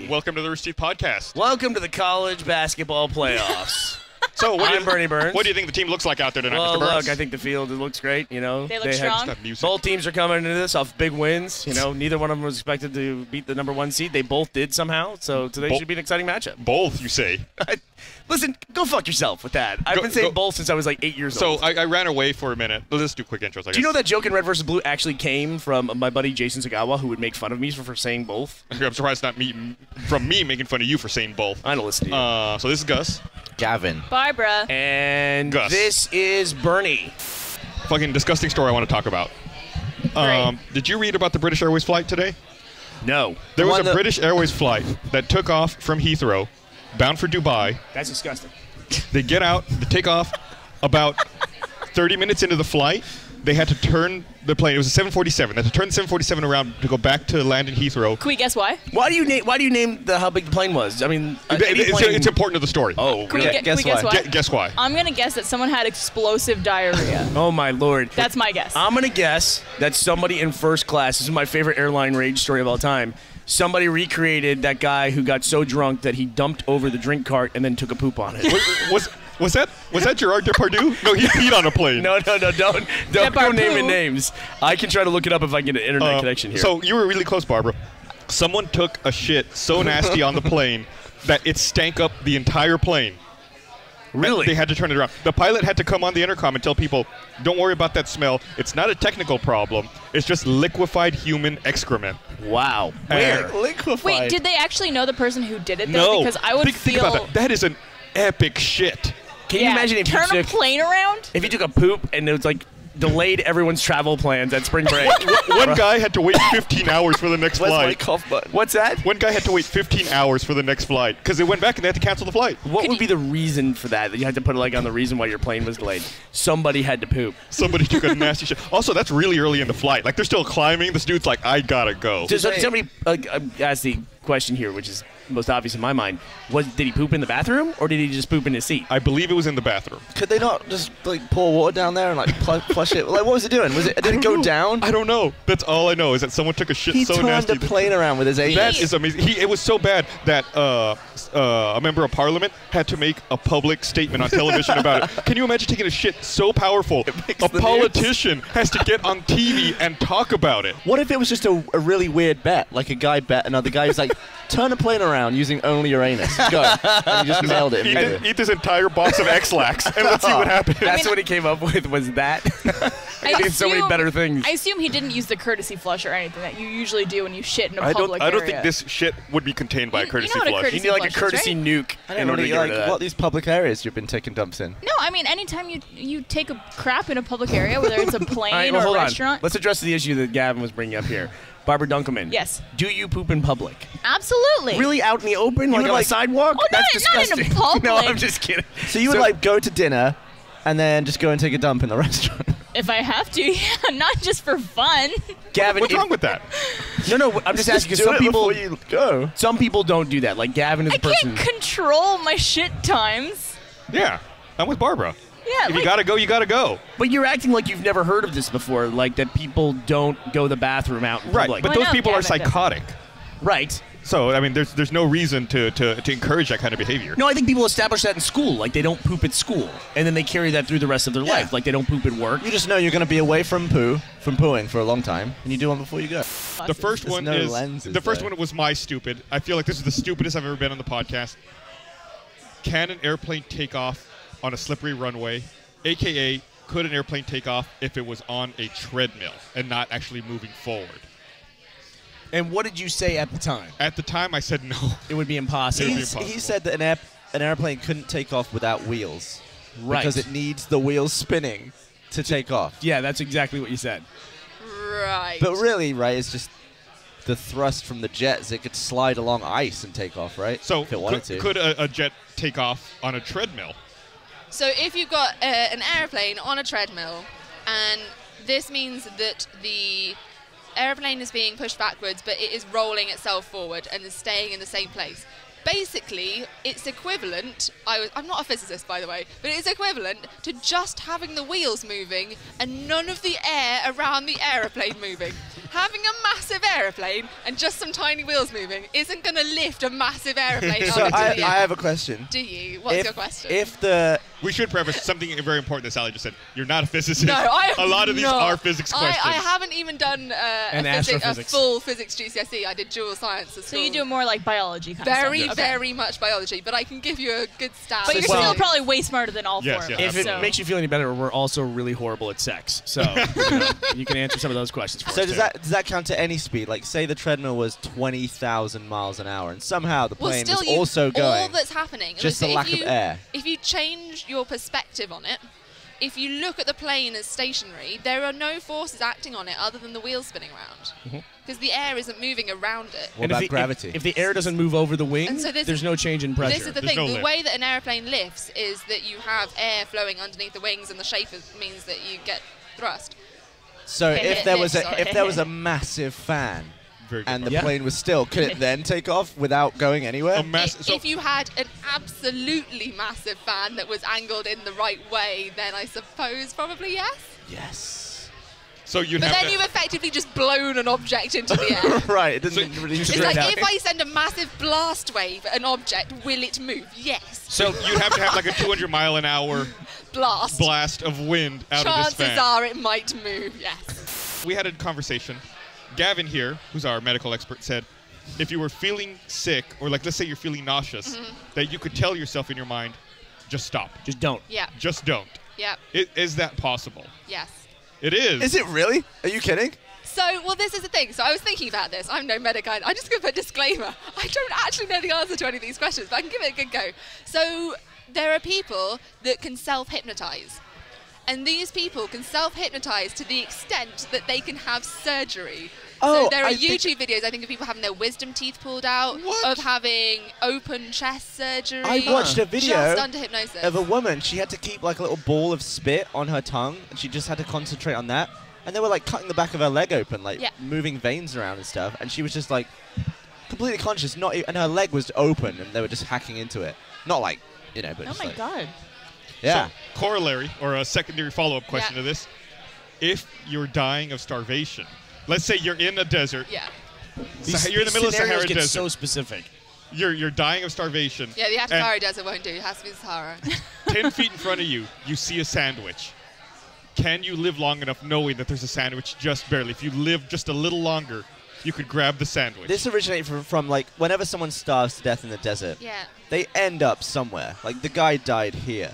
Welcome to the Rooster Teeth Podcast. Welcome to the college basketball playoffs. So, I'm Burnie Burns. What do you think the team looks like out there tonight, well, Mr. Burns? look, I think the field looks great. You know, they look strong. Both teams are coming into this off big wins. You know, neither one of them was expected to beat the #1 seed. They both did somehow. So today should be an exciting matchup. Both, you say? Listen, go fuck yourself with that. I've been saying both since I was like 8 years old. So I ran away for a minute. Let's do quick intros, I guess. Do you know that joke in Red vs. Blue actually came from my buddy Jason Sagawa, who would make fun of me for saying both? I'm surprised it's not from me making fun of you for saying both. I don't listen to you. So this is Gus. Gavin. Barbara. And Gus. This is Burnie. Fucking disgusting story I want to talk about. Did you read about the British Airways flight today? No. There was a British Airways flight that took off from Heathrow, bound for Dubai. That's disgusting. They get out, they take off. About 30 minutes into the flight, they had to turn the plane. It was a 747. They had to turn the 747 around to go back to land in Heathrow. Can we guess why? Why do you name how big the plane was? I mean, it's important to the story. Oh, Can we guess why? Guess why? I'm going to guess that someone had explosive diarrhea. Oh, my Lord. That's my guess. I'm going to guess that somebody in first class, this is my favorite airline rage story of all time, somebody recreated that guy who got so drunk that he dumped over the drink cart and then took a poop on it. Was that Gerard Depardieu? No, he peed on a plane. No, don't go naming names. I can try to look it up if I can get an internet connection here. So you were really close, Barbara. Someone took a shit so nasty on the plane that it stank up the entire plane. Really? They had to turn it around. The pilot had to come on the intercom and tell people, don't worry about that smell. It's not a technical problem. It's just liquefied human excrement. Wow. Where? Liquefied. Wait, did they actually know the person who did it, though? No. Because I would think about that. That is an epic shit. Can you imagine if turn you a plane around? If you took a poop and it was like delayed everyone's travel plans at spring break? One guy had to wait 15 hours for the next flight. Where's my cough button? What's that? One guy had to wait 15 hours for the next flight because they went back and they had to cancel the flight. What would be the reason for that? That you had to put on the reason why your plane was delayed? Somebody had to poop. Somebody took a nasty shit. Also, that's really early in the flight. Like, they're still climbing. This dude's like, I gotta go. So somebody asked the question here, which is most obvious in my mind. Did he poop in the bathroom or did he just poop in his seat? I believe it was in the bathroom. Could they not just pour water down there and flush it? Like, what was it doing? Did it go down? I don't know. That's all I know is that someone took a shit so nasty. He turned the plane around with his ass. That is amazing. It was so bad that a member of parliament had to make a public statement on television about it. Can you imagine taking a shit so powerful? A politician has to get on TV and talk about it. What if it was just a really weird bet? Like a guy bet another guy was like, turn a plane around using only your anus. Go. And he just nailed it. Eat this entire box of X-Lax and let's see what happens. That's what he came up with, was that. I did so many better things. I assume he didn't use the courtesy flush or anything that you usually do when you shit in a public area. I don't area. think this shit would be contained by a courtesy flush. You need like a courtesy nuke in order to get rid of that. What these public areas you've been taking dumps in? No, I mean, anytime you take a crap in a public area, whether it's a plane or a restaurant. Let's address the issue that Gavin was bringing up here. Barbara Dunkelman. Yes. Do you poop in public? Absolutely. Really out in the open, like on a sidewalk? Oh, That's disgusting. Not in a public. No, I'm just kidding. So you would go to dinner and then just go and take a dump in the restaurant? If I have to, yeah, not just for fun. Gavin, what's wrong with that? No, I'm just asking because some people don't do that. Like Gavin is the person. I can't control my shit times. Yeah, I'm with Barbara. Yeah, if you gotta go, you gotta go. But you're acting like you've never heard of this before, like that people don't go to the bathroom out in public. Right, but those people are psychotic. Right. So, I mean, there's no reason to encourage that kind of behavior. No, I think people establish that in school. Like, they don't poop at school. And then they carry that through the rest of their life. Like, they don't poop at work. You just know you're going to be away from pooing for a long time, and you do one before you go. The first one was my stupid. I feel like this is the stupidest I've ever been on the podcast. Can an airplane take off on a slippery runway? AKA, could an airplane take off if it was on a treadmill and not actually moving forward? And what did you say at the time? At the time, I said no. It would be impossible. He said that an airplane couldn't take off without wheels. Right. Because it needs the wheels spinning to take off. Yeah, that's exactly what you said. Right. But really, right, it's just the thrust from the jets. It could slide along ice and take off, right? So if it wanted to. Could a jet take off on a treadmill? So if you've got an airplane on a treadmill, and this means that the airplane is being pushed backwards, but it is rolling itself forward and is staying in the same place. Basically, it's equivalent, I'm not a physicist, by the way, but it's equivalent to just having the wheels moving and none of the air around the aeroplane moving. having a massive aeroplane and just some tiny wheels moving isn't going to lift a massive aeroplane So onto I the air. have a question. Do you? What's your question? We should preface something very important that Sally just said. You're not a physicist. No, I am A lot of these not. are physics questions. I haven't even done a full physics GCSE. I did dual science at school. So you do more like biology kind very, of stuff. very much biology, but I can give you a good stat. But you're still probably way smarter than all four of us. If it makes you feel any better, we're also really horrible at sex. So you can answer some of those questions for us. So does that count to any speed? Like, say the treadmill was 20,000 miles an hour, and somehow the plane was also going. All that's happening, just the lack of air. If you change your perspective on it, if you look at the plane as stationary, there are no forces acting on it other than the wheels spinning around. Because the air isn't moving around it. What about gravity? If the air doesn't move over the wing, there's no change in pressure. This is the thing. The way that an airplane lifts is that you have air flowing underneath the wings, and the shape means that you get thrust. So if there was a massive fan and the plane was still, could it then take off without going anywhere? If you had an absolutely massive fan that was angled in the right way, then I suppose probably yes. Yes. So you'd but then you've effectively just blown an object into the air. Right. It doesn't really. It's like if I send a massive blast wave at an object, will it move? Yes. So you'd have to have like a 200-mile-an-hour blast of wind out of this fan. Chances are it might move. Yes. We had a conversation. Gavin here, who's our medical expert, said if you were feeling sick, or like let's say you're feeling nauseous, that you could tell yourself in your mind, just stop. Just don't. Yeah. Just don't. Yeah. Is that possible? Yes. It is. Is it really? Are you kidding? So, well, this is the thing. So I was thinking about this. I'm no medic. I'm just going to put a disclaimer. I don't actually know the answer to any of these questions, but I can give it a good go. So there are people that can self-hypnotize. And these people can self-hypnotize to the extent that they can have surgery. So there are YouTube videos, I think, of people having their wisdom teeth pulled out, of having open chest surgery. I watched a video just under hypnosis. of a woman. She had to keep like a little ball of spit on her tongue, and she just had to concentrate on that. And they were like cutting the back of her leg open, like moving veins around and stuff. And she was just like completely conscious, and her leg was open, and they were just hacking into it. Not like, but just Oh my God. Yeah. So, corollary, or a secondary follow-up question to this. If you're dying of starvation, let's say you're in a desert. Yeah. You're in the middle of Sahara get Desert. so specific. You're dying of starvation. Yeah, the Atacama Desert won't do. It has to be the Sahara. 10 feet in front of you, you see a sandwich. Can you live long enough knowing that there's a sandwich just barely? If you live just a little longer, you could grab the sandwich. This originated from like whenever someone starves to death in the desert, they end up somewhere. Like the guy died here.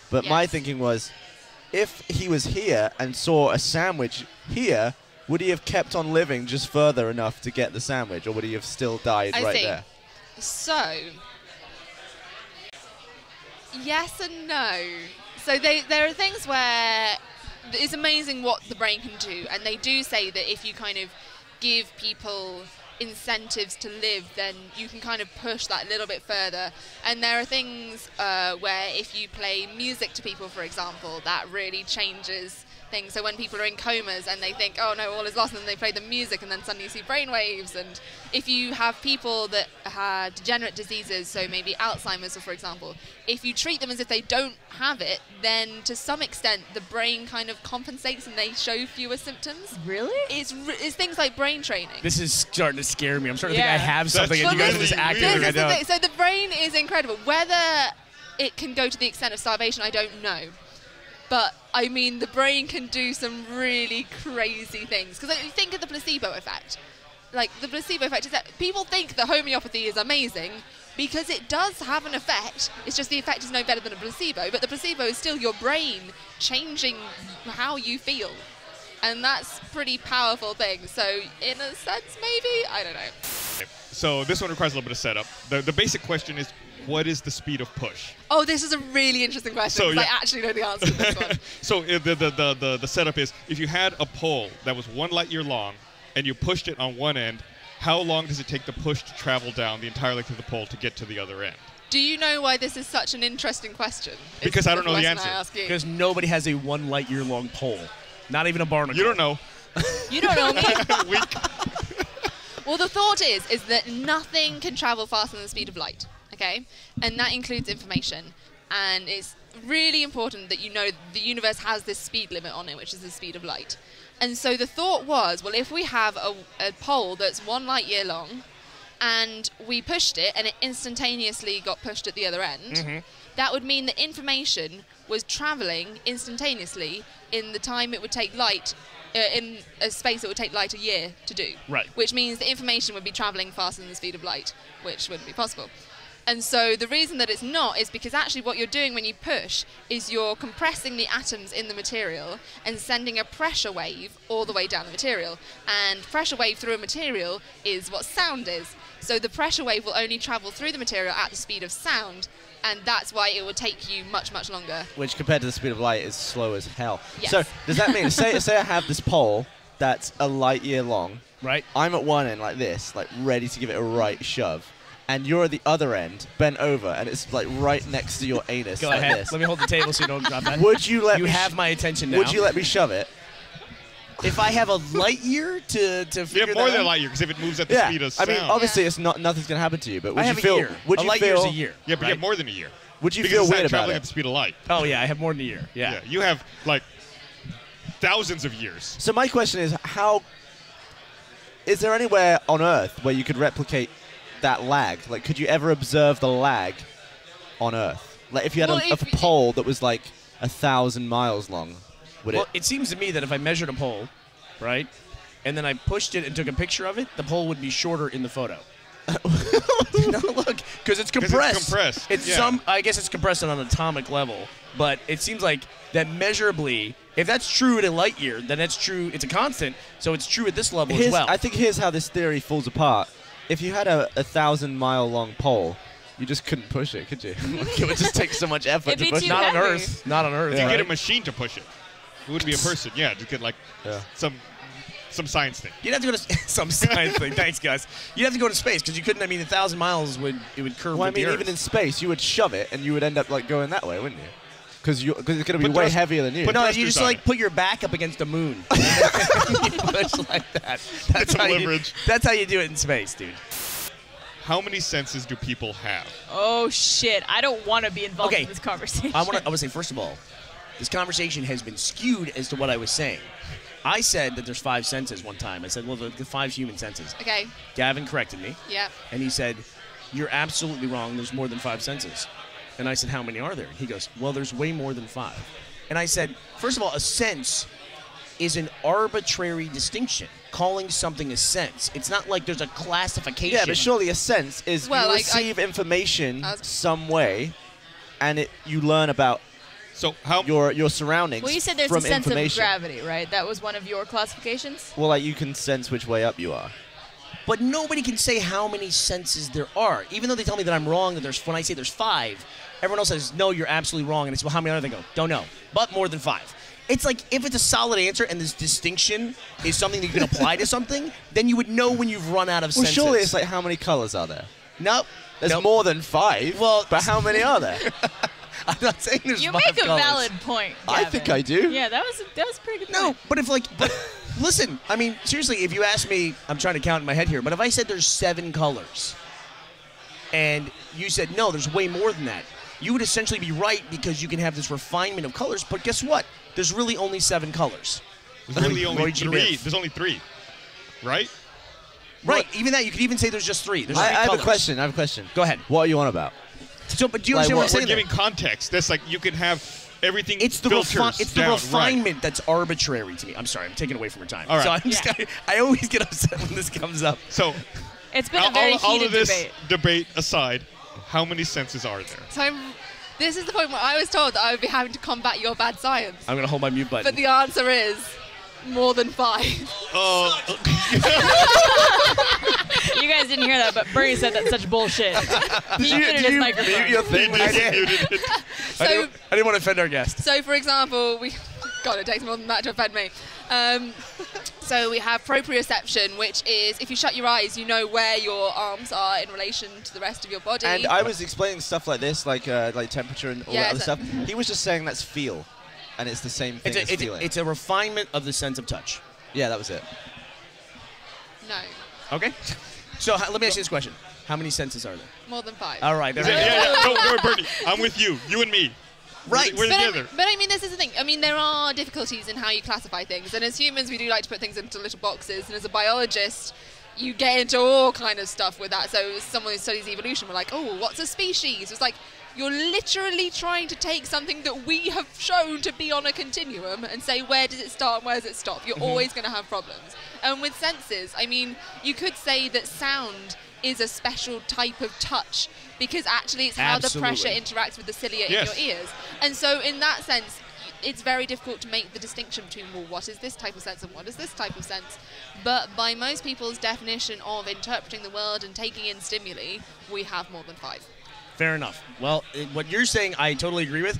But my thinking was, if he was here and saw a sandwich here, would he have kept on living just further enough to get the sandwich, or would he have still died there? So, yes and no. So there are things where it's amazing what the brain can do, and they do say that if you kind of give people incentives to live, then you can kind of push that a little bit further. And there are things where if you play music to people, for example, that really changes things. So when people are in comas and they think, oh no, all is lost, and then they play the music and then suddenly you see brainwaves. And if you have people that had degenerate diseases, so maybe Alzheimer's, for example, if you treat them as if they don't have it, then to some extent the brain kind of compensates and they show fewer symptoms. Really? It's things like brain training. This is starting to scare me. I'm starting to think I have something and you guys are just acting like I don't. So the brain is incredible. Whether it can go to the extent of starvation, I don't know. But, I mean, the brain can do some really crazy things. Because you think of the placebo effect. Like, the placebo effect is that people think that homeopathy is amazing because it does have an effect. It's just the effect is no better than a placebo. But the placebo is still your brain changing how you feel. And that's a pretty powerful thing. So, in a sense, maybe? I don't know. So, this one requires a little bit of setup. The basic question is, what is the speed of push? Oh, this is a really interesting question because I actually know the answer to this one. So the setup is, if you had a pole that was 1 light year long and you pushed it on one end, how long does it take the push to travel down the entire length of the pole to get to the other end? Do you know why this is such an interesting question? Because I don't know the answer. Because nobody has a 1 light year long pole. Not even a barnacle. You don't know. You don't know me. Weak. Well, the thought is that nothing can travel faster than the speed of light. Okay, and that includes information, and it's really important that you know the universe has this speed limit on it, which is the speed of light. And so the thought was, well, if we have a pole that's 1 light year long, and we pushed it, and it instantaneously got pushed at the other end, that would mean that information was travelling instantaneously in the time it would take light, in a space that would take light a year to do. Right. Which means the information would be travelling faster than the speed of light, which wouldn't be possible. And so the reason that it's not is because actually what you're doing when you push is you're compressing the atoms in the material and sending a pressure wave all the way down the material. And pressure wave through a material is what sound is. So the pressure wave will only travel through the material at the speed of sound, and that's why it will take you much, much longer. Which, compared to the speed of light, is slow as hell. Yes. So, does that mean, say I have this pole that's a light year long. Right. I'm at one end like this, like ready to give it a right shove. And you're at the other end, bent over, and it's like right next to your anus. Go like ahead. This. Let me hold the table so you don't drop that. Would you let you me have my attention now. Would you let me shove it? If I have a light year to figure Yeah, more that than a out? light year, because if it moves at the speed of I sound. mean, obviously, it's nothing's gonna happen to you. But would I you have feel? a year. Would a you light feel? year's a year. Yeah, but you right? have more than a year. Would you Because feel it's not weird about traveling at it? the speed of light. Oh, yeah, I have more than a year. Yeah. You have, like, thousands of years. So my question is, how? Is there anywhere on Earth where you could replicate that lag? Like, could you ever observe the lag on Earth? Like, if you had a pole that was like 1,000 miles long, would Well, it seems to me that if I measured a pole, right, and then I pushed it and took a picture of it, the pole would be shorter in the photo. No, look, because it's compressed. It's compressed. It's yeah. I guess it's compressed on an atomic level, but it seems like that measurably, if that's true at a light year, then that's true. It's a constant, so it's true at this level as well. I think here's how this theory falls apart. If you had a 1,000-mile long pole, you just couldn't push it, could you? It would just take so much effort It'd to be push too it. Not on heavy. Earth. Not on Earth. You right? get a machine to push it. It wouldn't be a person. Yeah, just get, like, some science thing. You'd have to go to some science thing. Thanks, guys. You'd have to go to space because you couldn't. I mean, 1,000 miles would curve. Well, I with the mean, Earth. even in space, you would shove it, and you would end up like going that way, wouldn't you? Because it's going to be Put way thrust- heavier than you. But no, thrusters you just on like it. put your back up against the moon. You push like that. That's some how leverage. That's how you do it in space, dude. How many senses do people have? Oh shit! I don't want to be involved Okay. in this conversation. I want to say, first of all, this conversation has been skewed as to what I was saying. I said that there's 5 senses one time. I said, well, the 5 human senses. Okay. Gavin corrected me, Yeah. and he said, you're absolutely wrong. There's more than 5 senses. And I said, how many are there? He goes, well, there's way more than 5. And I said, first of all, a sense is an arbitrary distinction. Calling something a sense. It's not like there's a classification. Yeah, but surely a sense is Well, you like, receive information I was- some way, and you learn about So how your surroundings well, you said there's from a sense of information. gravity, right? That was one of your classifications. Well, like you can sense which way up you are. But nobody can say how many senses there are. Even though they tell me that I'm wrong, that when I say there's 5, everyone else says, no, you're absolutely wrong. And I say, well, how many are there? They go, don't know. But more than 5. It's like if it's a solid answer and this distinction is something that you can apply to something, then you would know when you've run out of Well, senses. surely it's like how many colors are there? Nope. There's Nope. more than 5. Well, but how many are there? I'm not saying there's You 5 make a colors. valid point. I Gavin. think I do. Yeah, that was a pretty good. No, point. but listen, I mean, seriously, if you ask me, I'm trying to count in my head here, but if I said there's 7 colors, and you said, no, there's way more than that, you would essentially be right because you can have this refinement of colors, but guess what? There's really only 7 colors. There's really only Roy 3. G. There's only 3, right? Right, even that, you could even say there's just 3. There's I 3 have colors. a question. I have a question. Go ahead. What are you on about? So, but do you Like understand what I'm what- We're saying there? giving context. That's like you can have everything It's the, filters it's the down, refinement that's arbitrary to me. I'm sorry, I'm taking away from your time. All right. So I'm just, Yeah. I always get upset when this comes up. Right. So It's been a very all heated of this debate. aside, how many senses are there? So this is the point where I was told that I would be having to combat your bad science. I'm going to hold my mute button. But the answer is more than 5. You guys didn't hear that, but Burnie said that's such bullshit. He muted his microphone. mute your thing? He muted it. So, I didn't want to offend our guest. so for example, God, it takes more than that to offend me. So we have proprioception, which is if you shut your eyes, you know where your arms are in relation to the rest of your body. And I was explaining stuff like this, like temperature and all Yeah, that other so- stuff. He was just saying that's feel, and it's the same thing as feeling. It's a refinement of the sense of touch. Yeah, that was it. No, Okay. So let me ask you this question. How many senses are there? more than 5. All right. There Yeah, we go. Don't worry, Bernie. I'm with you. You and me. Right. We're together. But I mean, this is the thing. I mean, there are difficulties in how you classify things. And as humans, we do like to put things into little boxes. And as a biologist, you get into all kind of stuff with that. So someone who studies evolution were like, oh, what's a species? It's like, you're literally trying to take something that we have shown to be on a continuum and say, where does it start and where does it stop? You're always going to have problems. And with senses, I mean, you could say that sound is a special type of touch because actually it's how the pressure interacts with the cilia in your ears. And so in that sense, it's very difficult to make the distinction between, well, what is this type of sense and what is this type of sense? But by most people's definition of interpreting the world and taking in stimuli, we have more than 5. Fair enough. Well, what you're saying, I totally agree with.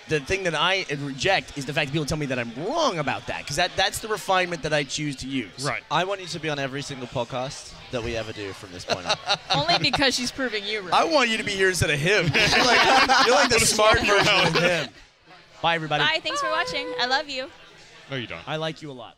The thing that I reject is the fact that people tell me that I'm wrong about that, because that's the refinement that I choose to use. Right. I want you to be on every single podcast that we ever do from this point on. Only because she's proving you right. I want you to be here instead of him. You're like the smart version of him. Bye, everybody. Bye. Thanks for watching. I love you. No, you don't. I like you a lot.